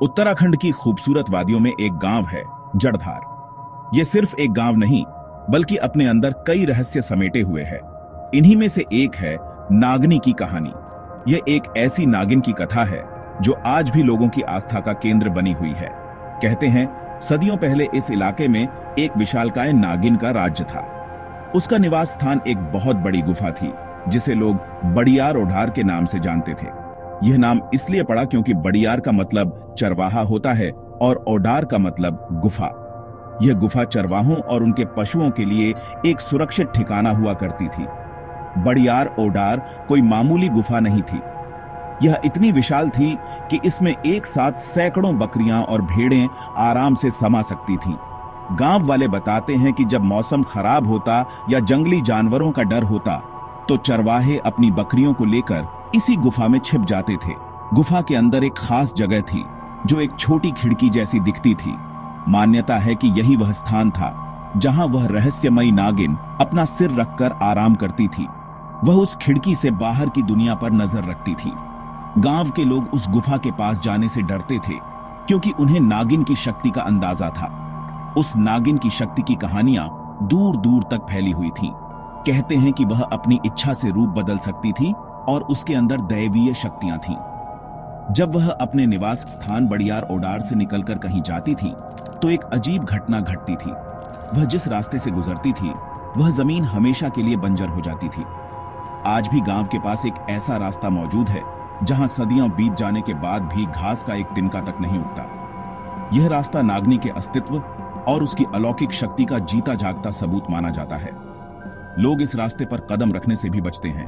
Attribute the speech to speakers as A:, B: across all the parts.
A: उत्तराखंड की खूबसूरत वादियों में एक गांव है जड़धार। यह सिर्फ एक गांव नहीं बल्कि अपने अंदर कई रहस्य समेटे हुए है। इन्हीं में से एक है नागनी की कहानी। यह एक ऐसी नागिन की कथा है जो आज भी लोगों की आस्था का केंद्र बनी हुई है। कहते हैं सदियों पहले इस इलाके में एक विशालकाय नागिन का राज्य था। उसका निवास स्थान एक बहुत बड़ी गुफा थी जिसे लोग बड़ियार ओढार के नाम से जानते थे। यह नाम इसलिए पड़ा क्योंकि बड़ियार का मतलब चरवाहा होता है और ओढार का मतलब गुफा। यह गुफा चरवाहों और उनके पशुओं के लिए एक सुरक्षित ठिकाना हुआ करती थी। बड़ियार ओढार कोई मामूली गुफा नहीं थी। यह इतनी विशाल थी कि इसमें एक साथ सैकड़ों बकरियां और भेड़ें आराम से समा सकती थीं। गांव वाले बताते हैं कि जब मौसम खराब होता या जंगली जानवरों का डर होता तो चरवाहे अपनी बकरियों को लेकर इसी गुफा में छिप जाते थे। गुफा के अंदर एक खास जगह थी जो एक छोटी खिड़की जैसी दिखती थी। मान्यता है कि यही वह स्थान था जहां वह रहस्यमयी नागिन अपना सिर रखकर आराम करती थी। वह उस खिड़की से बाहर की दुनिया पर नजर रखती थी। गांव के लोग उस गुफा के पास जाने से डरते थे क्योंकि उन्हें नागिन की शक्ति का अंदाजा था। उस नागिन की शक्ति की कहानियां दूर दूर तक फैली हुई थीं। कहते हैं कि वह अपनी इच्छा से रूप बदल सकती थी और उसके अंदर दैवीय शक्तियां थीं। जब वह अपने निवास स्थान बड़ियार ओढार से निकलकर कहीं जाती थी तो एक अजीब घटना घटती थी। वह जिस रास्ते से गुजरती थी वह जमीन हमेशा के लिए बंजर हो जाती थी। आज भी गांव के पास एक ऐसा रास्ता मौजूद है जहां सदियां बीत जाने के बाद भी घास का एक तिनका तक नहीं उगता। यह रास्ता नागनी के अस्तित्व और उसकी अलौकिक शक्ति का जीता जागता सबूत माना जाता है। लोग इस रास्ते पर कदम रखने से भी बचते हैं।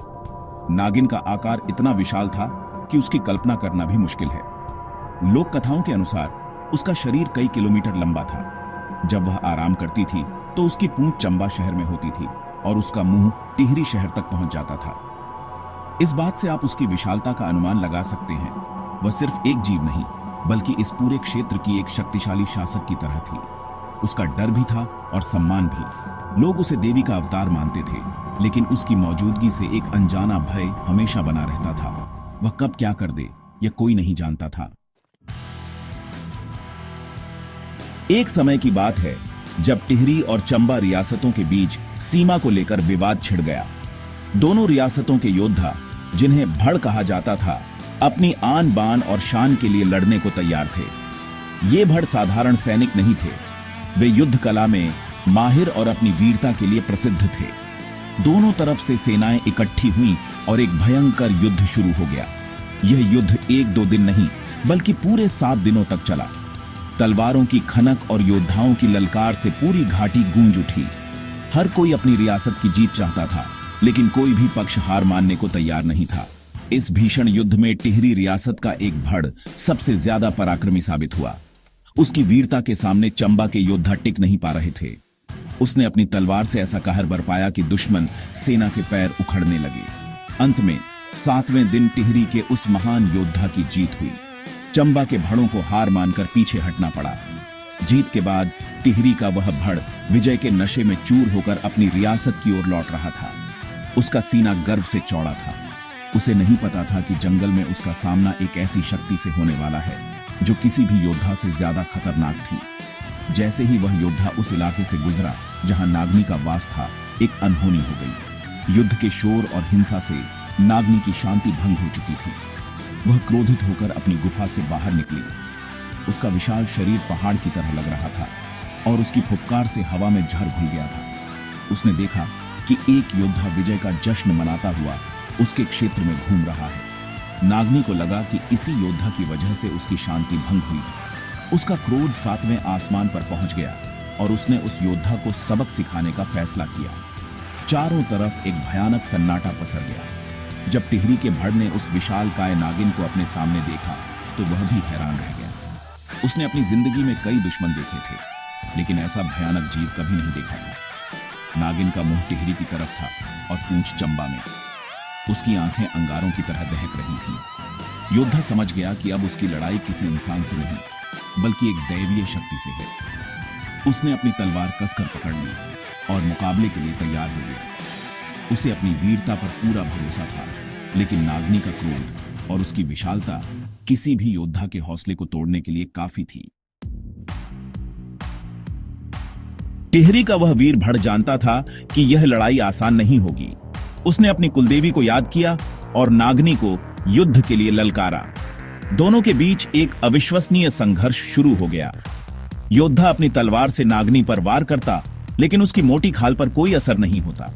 A: नागिन का आकार इतना विशाल था कि उसकी कल्पना करना भी मुश्किल है। लोक कथाओं के अनुसार उसका शरीर कई किलोमीटर लंबा था। जब वह आराम करती थी तो उसकी पूंछ चंबा शहर में होती थी और उसका मुंह टिहरी शहर तक पहुंच जाता था। इस बात से आप उसकी विशालता का अनुमान लगा सकते हैं। वह सिर्फ एक जीव नहीं बल्कि इस पूरे क्षेत्र की एक शक्तिशाली शासक की तरह थी। उसका डर भी था और सम्मान भी। लोग उसे देवी का अवतार मानते थे, लेकिन उसकी मौजूदगी से एक अनजाना भय हमेशा बना रहता था। वह कब क्या कर दे यह कोई नहीं जानता था। एक समय की बात है जब टिहरी और चंबा रियासतों के बीच सीमा को लेकर विवाद छिड़ गया। दोनों रियासतों के योद्धा, जिन्हें भड़ कहा जाता था, अपनी आन बान और शान के लिए लड़ने को तैयार थे। ये भड़ साधारण सैनिक नहीं थे। वे युद्ध कला में माहिर और अपनी वीरता के लिए प्रसिद्ध थे। दोनों तरफ से सेनाएं इकट्ठी हुईं और एक भयंकर युद्ध शुरू हो गया। यह युद्ध एक दो दिन नहीं बल्कि पूरे 7 दिनों तक चला। तलवारों की खनक और योद्धाओं की ललकार से पूरी घाटी गूंज उठी। हर कोई अपनी रियासत की जीत चाहता था, लेकिन कोई भी पक्ष हार मानने को तैयार नहीं था। इस भीषण युद्ध में टिहरी रियासत का एक भड़ सबसे ज्यादा पराक्रमी साबित हुआ। उसकी वीरता के सामने चंबा के योद्धा टिक नहीं पा रहे थे। उसने अपनी तलवार से ऐसा कहर बरपाया कि दुश्मन सेना के पैर उखड़ने लगे। अंत में 7वें दिन टिहरी के उस महान योद्धा की जीत हुई। चंबा के भड़ों को हार मानकर पीछे हटना पड़ा। जीत के बाद टिहरी का वह भड़ विजय के नशे में चूर होकर अपनी रियासत की ओर लौट रहा था। उसका सीना गर्व से चौड़ा था। उसे नहीं पता था कि जंगल में उसका सामना एक ऐसी शक्ति से होने वाला है जो किसी भी योद्धा से ज्यादा खतरनाक थी। जैसे ही वह योद्धा उस इलाके से गुजरा जहां नागनी का वास था, एक अनहोनी हो गई। युद्ध के शोर और हिंसा से नागनी की शांति भंग हो चुकी थी। वह क्रोधित होकर अपनी गुफा से बाहर निकली। उसका विशाल शरीर पहाड़ की तरह लग रहा था और उसकी फुफकार से हवा में जहर घुल गया था। उसने देखा कि एक योद्धा विजय का जश्न मनाता हुआ उसके क्षेत्र में घूम रहा है। नागनी को लगा कि इसी योद्धा की वजह से उसकी शांति भंग हुई है। उसका क्रोध 7वें आसमान पर पहुंच गया और उसने उस योद्धा को सबक सिखाने का फैसला किया। चारों तरफ एक भयानक सन्नाटा पसर गया। जब टिहरी के भड़ ने उस विशालकाय नागिन को अपने सामने देखा तो वह भी हैरान रह गया। उसने अपनी जिंदगी में कई दुश्मन देखे थे, लेकिन ऐसा भयानक जीव कभी नहीं देखा था। नागिन का मुंह टिहरी की तरफ था और पूंछ चंबा में। उसकी आंखें अंगारों की तरह दहक रही थीं। योद्धा समझ गया कि अब उसकी लड़ाई किसी इंसान से नहीं बल्कि एक दैवीय शक्ति से है। उसने अपनी तलवार कसकर पकड़ ली और मुकाबले के लिए तैयार हो गया। उसे अपनी वीरता पर पूरा भरोसा था, लेकिन नागनी का क्रोध और उसकी विशालता किसी भी योद्धा के हौसले को तोड़ने के लिए काफी थी। टिहरी का वह वीर भड़ जानता था कि यह लड़ाई आसान नहीं होगी। उसने अपनी कुलदेवी को याद किया और नागनी को युद्ध के लिए ललकारा। दोनों के बीच एक अविश्वसनीय संघर्ष शुरू हो गया। योद्धा अपनी तलवार से नागनी पर वार करता, लेकिन उसकी मोटी खाल पर कोई असर नहीं होता।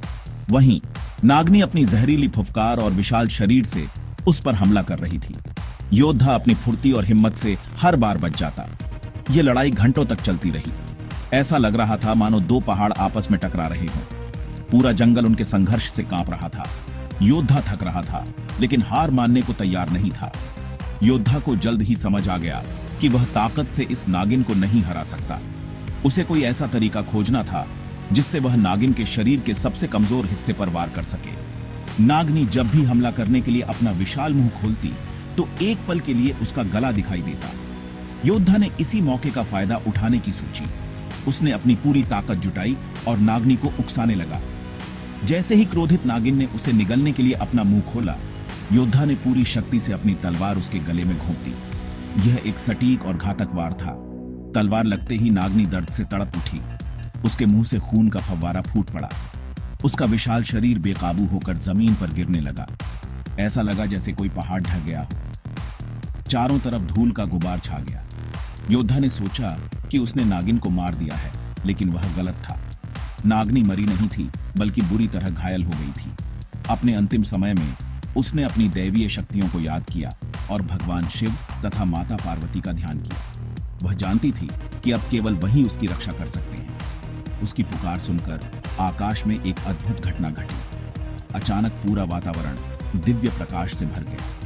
A: वहीं नागनी अपनी जहरीली फुफकार और विशाल शरीर से उस पर हमला कर रही थी। योद्धा अपनी फुर्ती और हिम्मत से हर बार बच जाता। यह लड़ाई घंटों तक चलती रही। ऐसा लग रहा था मानो दो पहाड़ आपस में टकरा रहे हों। पूरा जंगल उनके संघर्ष से कांप रहा था। योद्धा थक रहा था, लेकिन हार मानने को तैयार नहीं था। योद्धा को जल्द ही समझ आ गया कि वह ताकत से इस नागिन को नहीं हरा सकता। उसे कोई ऐसा तरीका खोजना था जिससे वह नागिन के शरीर के सबसे कमजोर हिस्से पर वार कर सके। नागनी जब भी हमला करने के लिए अपना विशाल मुंह खोलती तो एक पल के लिए उसका गला दिखाई देता। योद्धा ने इसी मौके का फायदा उठाने की सोची। उसने अपनी पूरी ताकत जुटाई और नागनी को उकसाने लगा। जैसे ही क्रोधित नागिन ने उसे निगलने के लिए अपना मुंह खोला, योद्धा ने पूरी शक्ति से अपनी तलवार उसके गले में घोंप दी। यह एक सटीक और घातक वार था। तलवार लगते ही नागनी दर्द से तड़प उठी। उसके मुंह से खून का फव्वारा फूट पड़ा। उसका विशाल शरीर बेकाबू होकर जमीन पर गिरने लगा। ऐसा लगा जैसे कोई पहाड़ ढह गया हो। चारों तरफ धूल का गुबार छा गया। योद्धा ने सोचा कि उसने नागिन को मार दिया है, लेकिन वह गलत था। नागनी मरी नहीं थी, बल्कि बुरी तरह घायल हो गई थी। अपने अंतिम समय में उसने अपनी दैवीय शक्तियों को याद किया और भगवान शिव तथा माता पार्वती का ध्यान किया। वह जानती थी कि अब केवल वही उसकी रक्षा कर सकते हैं। उसकी पुकार सुनकर आकाश में एक अद्भुत घटना घटी। अचानक पूरा वातावरण दिव्य प्रकाश से भर गया।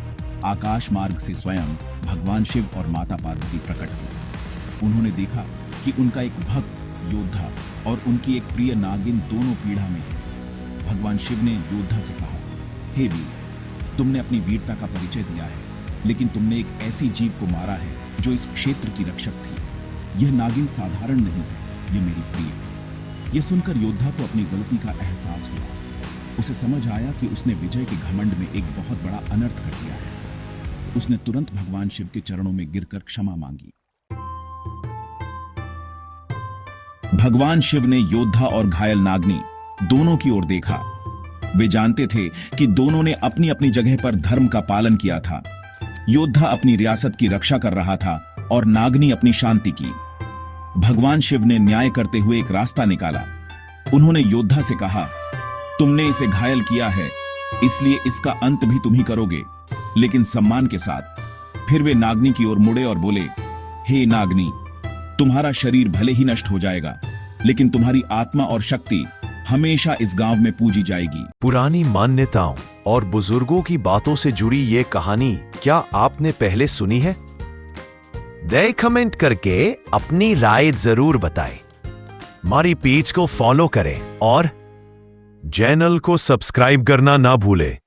A: आकाश मार्ग से स्वयं भगवान शिव और माता पार्वती प्रकट हुए। उन्होंने देखा कि उनका एक भक्त योद्धा और उनकी एक प्रिय नागिन दोनों पीड़ा में है। भगवान शिव ने योद्धा से कहा, हे वीर, तुमने अपनी वीरता का परिचय दिया है, लेकिन तुमने एक ऐसी जीव को मारा है जो इस क्षेत्र की रक्षक थी। यह नागिन साधारण नहीं है, यह मेरी प्रिय है। यह सुनकर योद्धा को अपनी गलती का एहसास हुआ। उसे समझ आया कि उसने विजय के घमंड में एक बहुत बड़ा अनर्थ कर दिया है। उसने तुरंत भगवान शिव के चरणों में गिरकर क्षमा मांगी। भगवान शिव ने योद्धा और घायल नागनी दोनों की ओर देखा। वे जानते थे कि दोनों ने अपनी अपनी जगह पर धर्म का पालन किया था। योद्धा अपनी रियासत की रक्षा कर रहा था और नागनी अपनी शांति की। भगवान शिव ने न्याय करते हुए एक रास्ता निकाला। उन्होंने योद्धा से कहा, तुमने इसे घायल किया है, इसलिए इसका अंत भी तुम ही करोगे, लेकिन सम्मान के साथ। फिर वे नागनी की ओर मुड़े और बोले, हे नागनी, तुम्हारा शरीर भले ही नष्ट हो जाएगा, लेकिन तुम्हारी आत्मा और शक्ति हमेशा इस गांव में पूजी जाएगी।
B: पुरानी मान्यताओं और बुजुर्गों की बातों से जुड़ी ये कहानी क्या आपने पहले सुनी है? दे कमेंट करके अपनी राय जरूर बताएं। हमारी पेज को फॉलो करें और चैनल को सब्सक्राइब करना ना भूलें।